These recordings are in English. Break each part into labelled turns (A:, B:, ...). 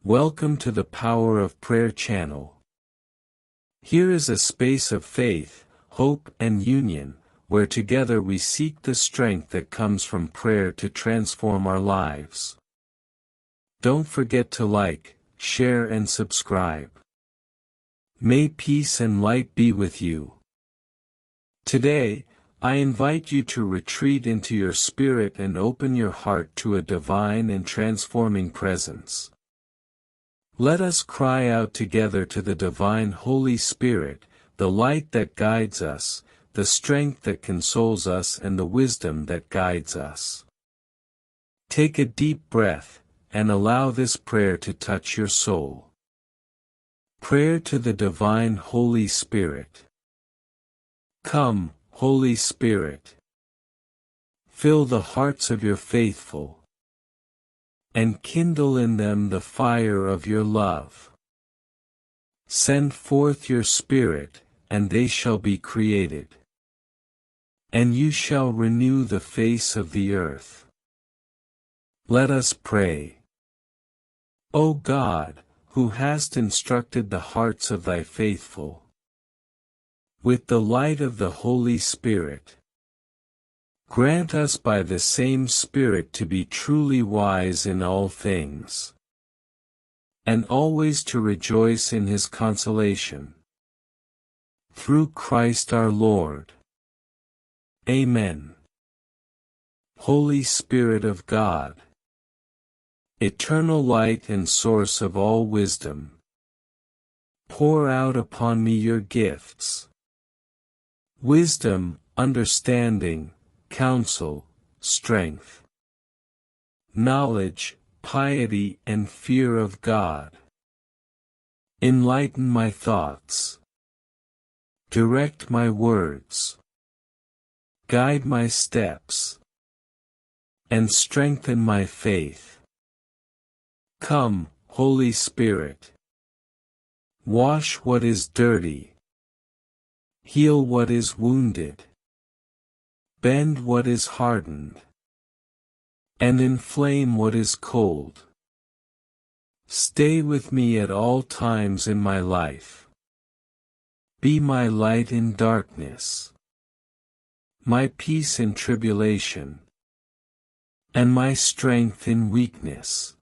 A: Welcome to the Power of Prayer channel. Here is a space of faith, hope and union, where together we seek the strength that comes from prayer to transform our lives. Don't forget to like, share and subscribe. May peace and light be with you. Today, I invite you to retreat into your spirit and open your heart to a divine and transforming presence. Let us cry out together to the divine Holy Spirit, the light that guides us, the strength that consoles us and the wisdom that guides us. Take a deep breath, and allow this prayer to touch your soul. Prayer to the divine Holy Spirit. Come, Holy Spirit. Fill the hearts of your faithful, and kindle in them the fire of your love. Send forth your Spirit, and they shall be created, and you shall renew the face of the earth. Let us pray. O God, who hast instructed the hearts of thy faithful with the light of the Holy Spirit, grant us by the same Spirit to be truly wise in all things, and always to rejoice in his consolation. Through Christ our Lord. Amen. Holy Spirit of God, eternal light and source of all wisdom, pour out upon me your gifts. Wisdom, understanding, counsel, strength, knowledge, piety and fear of God. Enlighten my thoughts. Direct my words. Guide my steps. And strengthen my faith. Come, Holy Spirit. Wash what is dirty. Heal what is wounded. Bend what is hardened. And inflame what is cold. Stay with me at all times in my life. Be my light in darkness, my peace in tribulation, and my strength in weakness.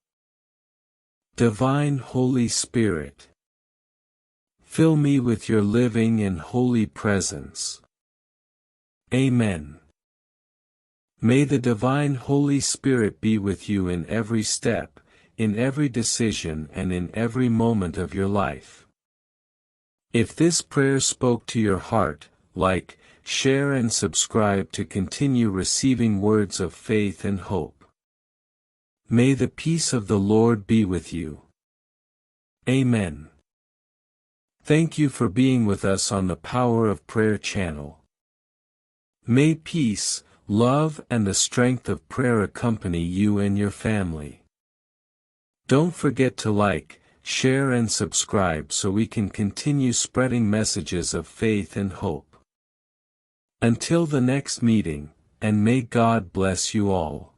A: Divine Holy Spirit, fill me with your living and holy presence. Amen. May the divine Holy Spirit be with you in every step, in every decision and in every moment of your life. If this prayer spoke to your heart, like, share and subscribe to continue receiving words of faith and hope. May the peace of the Lord be with you. Amen. Thank you for being with us on the Power of Prayer channel. May peace, love and the strength of prayer accompany you and your family. Don't forget to like, share and subscribe so we can continue spreading messages of faith and hope. Until the next meeting, and may God bless you all.